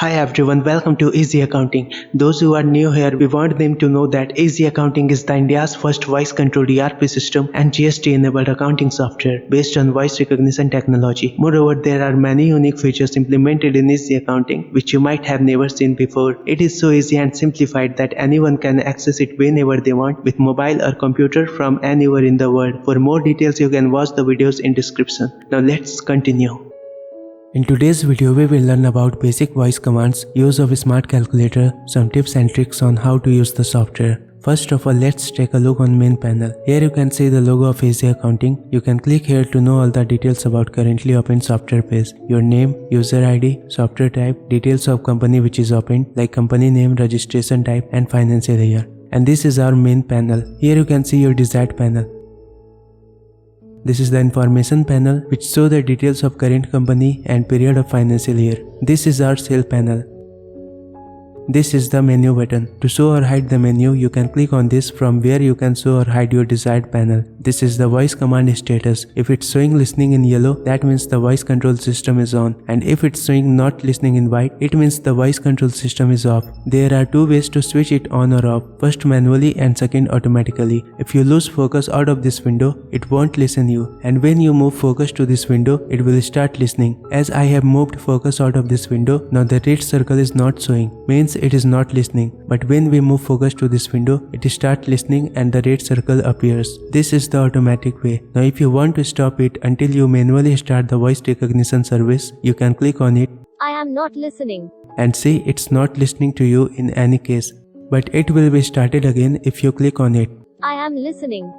Hi everyone, welcome to Easy Accounting. Those who are new here, we want them to know that Easy Accounting is the India's first voice-controlled ERP system and GST-enabled accounting software based on voice recognition technology. Moreover, there are many unique features implemented in Easy Accounting which you might have never seen before. It is so easy and simplified that anyone can access it whenever they want with mobile or computer from anywhere in the world. For more details, you can watch the videos in description. Now let's continue. In today's video, we will learn about basic voice commands, use of a smart calculator, some tips and tricks on how to use the software. First of all, let's take a look on main panel. Here you can see the logo of Easy Accounting. You can click here to know all the details about currently open software page. Your name, user ID, software type, details of company which is open like company name, registration type and financial year. And this is our main panel. Here you can see your desired panel. This is the information panel which shows the details of current company and period of financial year. This is our sale panel. This is the menu button. To show or hide the menu, you can click on this from where you can show or hide your desired panel. This is the voice command status. If it's showing listening in yellow, that means the voice control system is on. And if it's showing not listening in white, it means the voice control system is off. There are two ways to switch it on or off. First manually and second automatically. If you lose focus out of this window, it won't listen you. And when you move focus to this window, it will start listening. As I have moved focus out of this window, now the red circle is not showing. Means it is not listening, but when we move focus to this window, it starts listening and the red circle appears. This is the automatic way. Now if you want to stop it until you manually start the voice recognition service, you can click on it. I am not listening. And see it's not listening to you in any case, but it will be started again if you click on it. I am listening.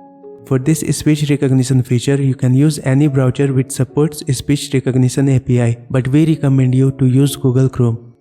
For this speech recognition feature, you can use any browser which supports speech recognition API, but we recommend you to use Google Chrome.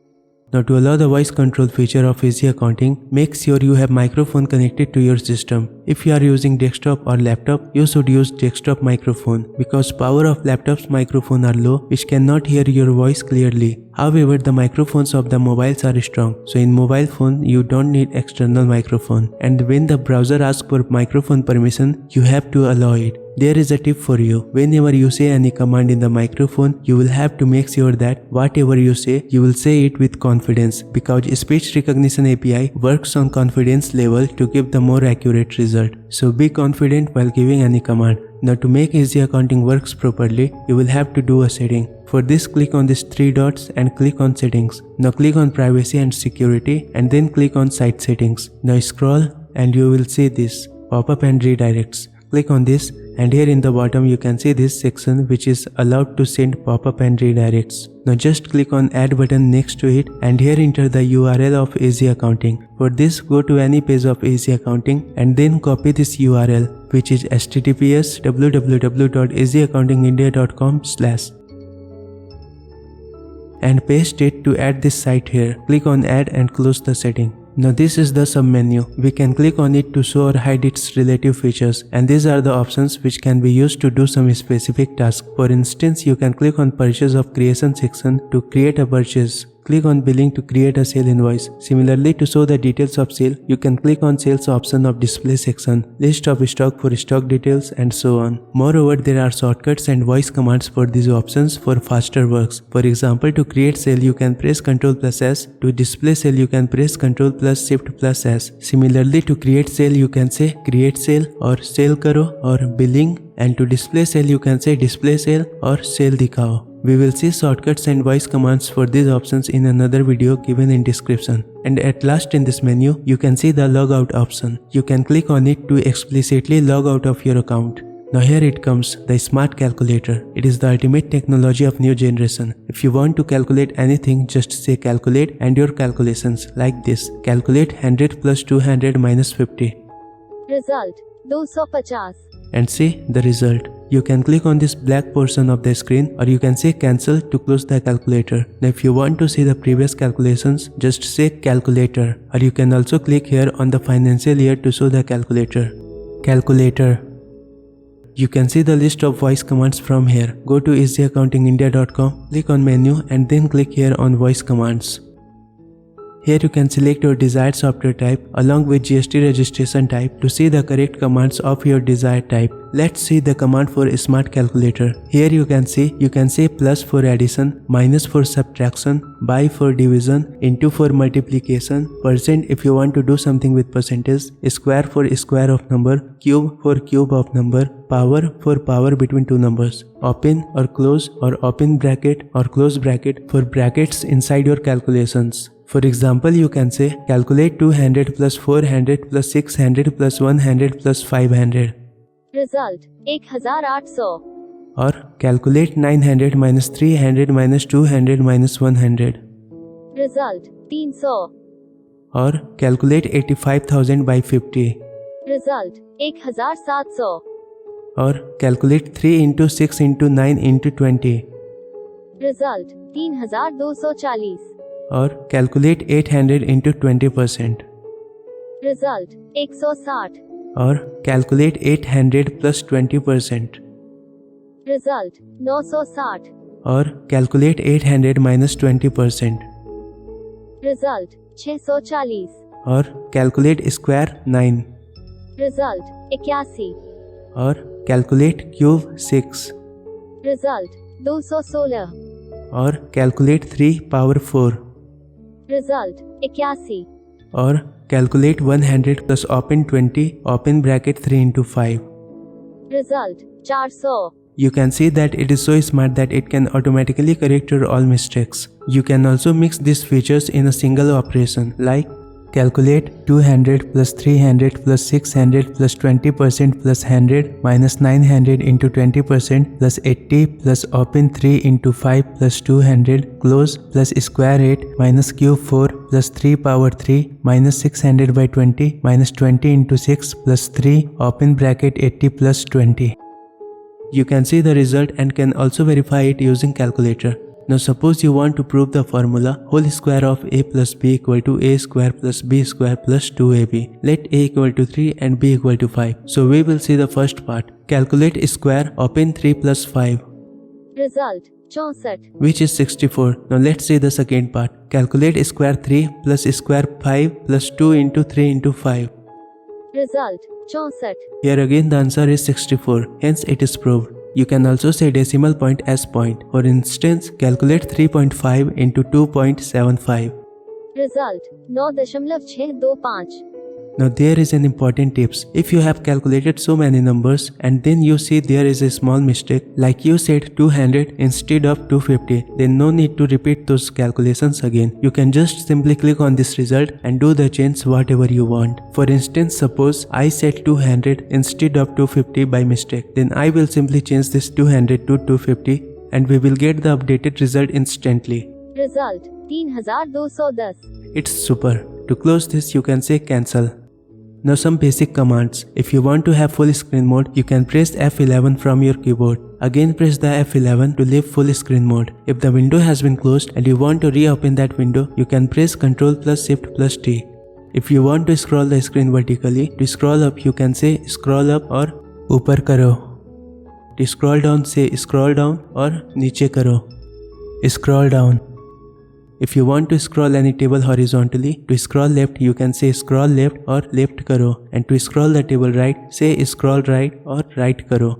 Now to allow the voice control feature of Easy Accounting, make sure you have microphone connected to your system. If you are using desktop or laptop, you should use desktop microphone because power of laptop's microphone are low which cannot hear your voice clearly. However, the microphones of the mobiles are strong, so in mobile phone you don't need external microphone. And when the browser asks for microphone permission, you have to allow it. There is a tip for you. Whenever you say any command in the microphone, you will have to make sure that whatever you say, you will say it with confidence because speech recognition API works on confidence level to give the more accurate result. So be confident while giving any command. Now to make Easy Accounting works properly, you will have to do a setting. For this, click on these three dots and click on settings. Now click on privacy and security and then click on site settings. Now scroll and you will see this pop-up and redirects. Click on this and here in the bottom you can see this section which is allowed to send pop-up and redirects. Now just click on add button next to it and here enter the URL of Easy Accounting. For this, go to any page of Easy Accounting and then copy this URL which is https://www.easyaccountingindia.com/ and paste it to add this site here. Click on add and close the setting. Now this is the sub-menu. We can click on it to show or hide its relative features, and these are the options which can be used to do some specific task. For instance, you can click on purchase of creation section to create a purchase. Click on billing to create a sale invoice. Similarly, to show the details of sale, you can click on sales option of display section, list of stock for stock details and so on. Moreover, there are shortcuts and voice commands for these options for faster works. For example, to create sale, you can press Ctrl+S. To display sale, you can press Ctrl+Shift+S. Similarly, to create sale, you can say create sale or sale karo or billing, and to display sale, you can say display sale or sale dikhao. We will see shortcuts and voice commands for these options in another video given in description. And at last in this menu, you can see the logout option. You can click on it to explicitly log out of your account. Now here it comes, the smart calculator. It is the ultimate technology of new generation. If you want to calculate anything, just say calculate and your calculations like this. Calculate 100 plus 200 minus 50. Result 250. And see the result. You can click on this black portion of the screen or you can say cancel to close the calculator. Now if you want to see the previous calculations, just say calculator, or you can also click here on the financial year to show the calculator. Calculator. You can see the list of voice commands from here. Go to easyaccountingindia.com, click on menu and then click here on voice commands. Here you can select your desired software type along with GST registration type to see the correct commands of your desired type. let's see the command for a smart calculator. Here you can say plus for addition, minus for subtraction, by for division, into for multiplication, percent if you want to do something with percentage, square for square of number, cube for cube of number, power for power between two numbers, open or close or open bracket or close bracket for brackets inside your calculations. For example, you can say calculate 200 plus 400 plus 600 plus 100 plus 500. Result 1800 Or calculate 900 minus 300 minus 200 minus 100. Result 300 Or calculate 85,000 by 50. Result 1700 Or calculate 3 into 6 into 9 into 20. Result 3240 Or calculate 800 into 20%. Result 160 Or calculate 800 plus 20%. Result 960 Or calculate 800 minus 20%. Result 640 Or calculate square 9. Result 81 Or calculate cube 6. Result 216 Or calculate 3 power 4. Result 81 Or calculate 100 plus open 20 open bracket 3 into 5. Result 400 You can see that it is so smart that it can automatically correct your all mistakes. You can also mix these features in a single operation like calculate 200 plus 300 plus 600 plus 20% plus 100 minus 900 into 20% plus 80 plus open 3 into 5 plus 200 close plus square 8 minus cube 4 plus 3 power 3 minus 600 by 20 minus 20 into 6 plus 3 open bracket 80 plus 20. You can see the result and can also verify it using calculator. Now suppose you want to prove the formula whole square of a plus b equal to a square plus b square plus 2ab. Let a equal to 3 and b equal to 5. So we will see the first part. Calculate square open 3 plus 5. Result 64 Which is 64. Now let's see the second part. Calculate square 3 plus square 5 plus 2 into 3 into 5. Result 64 Here again the answer is 64. Hence it is proved. You can also say decimal point as point. For instance, calculate 3.5 into 2.75. Result 9.625 Now there is an important tips. If you have calculated so many numbers and then you see there is a small mistake, like you said 200 instead of 250, then no need to repeat those calculations again. You can just simply click on this result and do the change whatever you want. For instance, suppose I said 200 instead of 250 by mistake, then I will simply change this 200 to 250 and we will get the updated result instantly. Result 3210 It's super. To close this, you can say cancel. Now some basic commands. If you want to have full screen mode, you can press F11 from your keyboard. Again press the F11 to leave full screen mode. If the window has been closed and you want to reopen that window, you can press Ctrl plus Shift plus T. If you want to scroll the screen vertically, to scroll up you can say scroll up or upar karo. To scroll down say scroll down or niche karo. Scroll down. If you want to scroll any table horizontally, to scroll left you can say scroll left or left karo, and to scroll the table right say scroll right or right karo.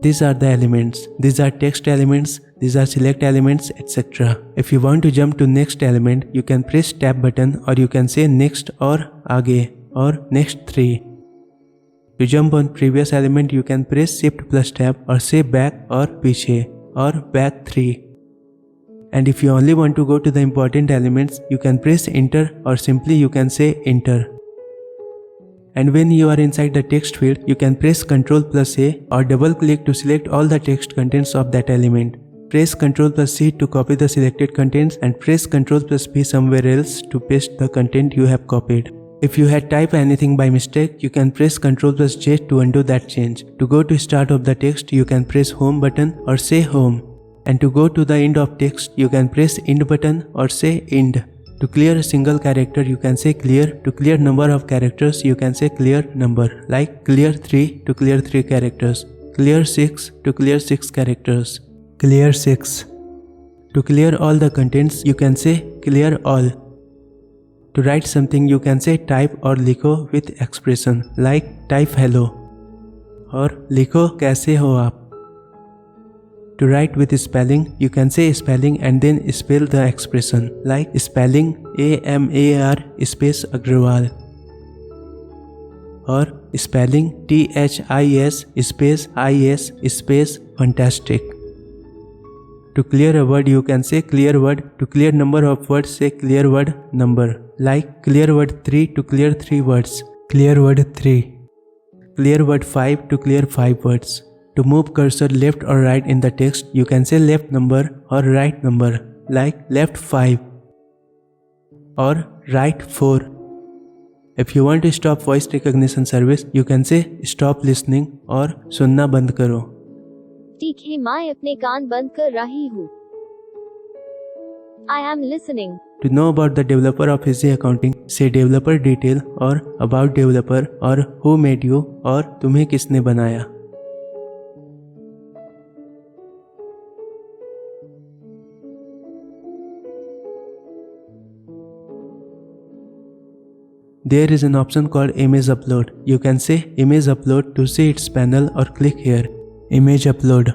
These are the elements. These are text elements, these are select elements, etc. If you want to jump to next element, you can press tab button or you can say next or aage or next 3. To jump on previous element you can press shift plus tab or say back or piche or back 3. And if you only want to go to the important elements, you can press enter or simply you can say enter. And when you are inside the text field, you can press Ctrl plus A or double click to select all the text contents of that element. Press Ctrl plus C to copy the selected contents and press Ctrl plus P somewhere else to paste the content you have copied. If you had typed anything by mistake, you can press Ctrl plus J to undo that change. To go to start of the text, you can press home button or say home. And to go to the end of text, you can press end button or say end. To clear a single character, you can say clear. To clear number of characters, you can say clear number. Like clear 3 to clear 3 characters. Clear 6 to clear 6 characters. Clear 6. To clear all the contents, you can say clear all. To write something, you can say type or likho with expression like type hello. और लिखो कैसे हो आप। To write with spelling, you can say spelling and then spell the expression like spelling AMAR space Agrawal or spelling THIS space IS space fantastic. To clear a word, you can say clear word. To clear number of words, say clear word number. Like clear word 3 to clear 3 words. Clear word 3. Clear word 5 to clear 5 words. To move cursor left or right in the text, you can say left number or right number, like left 5 or right 4. If you want to stop voice recognition service, you can say stop listening or सुनना बंद करो। ठीक है, मैं अपने कान बंद कर रही हूँ। I am listening. To know about the developer of Easy Accounting, say developer detail or about developer or who made you और तुम्हें किसने बनाया। There is an option called image upload. You can say image upload to see its panel or click here. Image upload.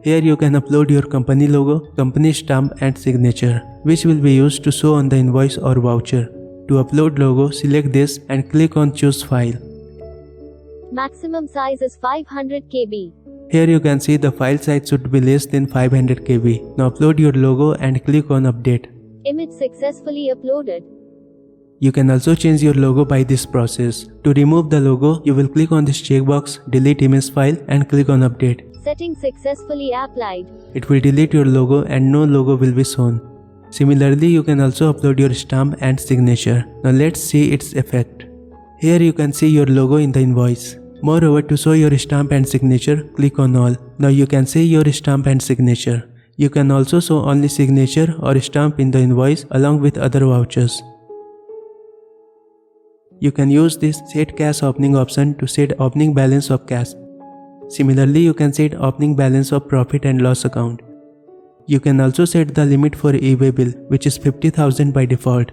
Here you can upload your company logo, company stamp and signature, which will be used to show on the invoice or voucher. To upload logo, select this and click on choose file. Maximum size is 500 KB. Here you can see the file size should be less than 500 KB. Now upload your logo and click on update. Image successfully uploaded. You can also change your logo by this process. To remove the logo, you will click on this checkbox, delete image file and click on update. Setting successfully applied. It will delete your logo and no logo will be shown. Similarly, you can also upload your stamp and signature. Now let's see its effect. Here you can see your logo in the invoice. Moreover, to show your stamp and signature, click on all. Now you can see your stamp and signature. You can also show only signature or stamp in the invoice along with other vouchers. You can use this set cash opening option to set opening balance of cash. Similarly, you can set opening balance of profit and loss account. You can also set the limit for eBay bill, which is 50,000 by default.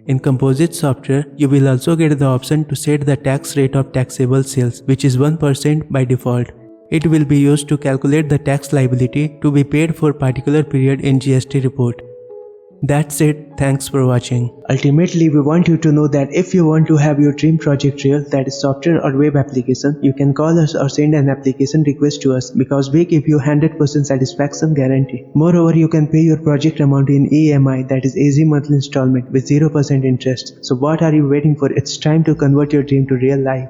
In Composite software, you will also get the option to set the tax rate of taxable sales, which is 1% by default. It will be used to calculate the tax liability to be paid for particular period in GST report. That's it. Thanks for watching. Ultimately, we want you to know that if you want to have your dream project real, that is software or web application, you can call us or send an application request to us because we give you 100% satisfaction guarantee. Moreover, you can pay your project amount in EMI, that is easy monthly installment with 0% interest. So what are you waiting for? It's time to convert your dream to real life.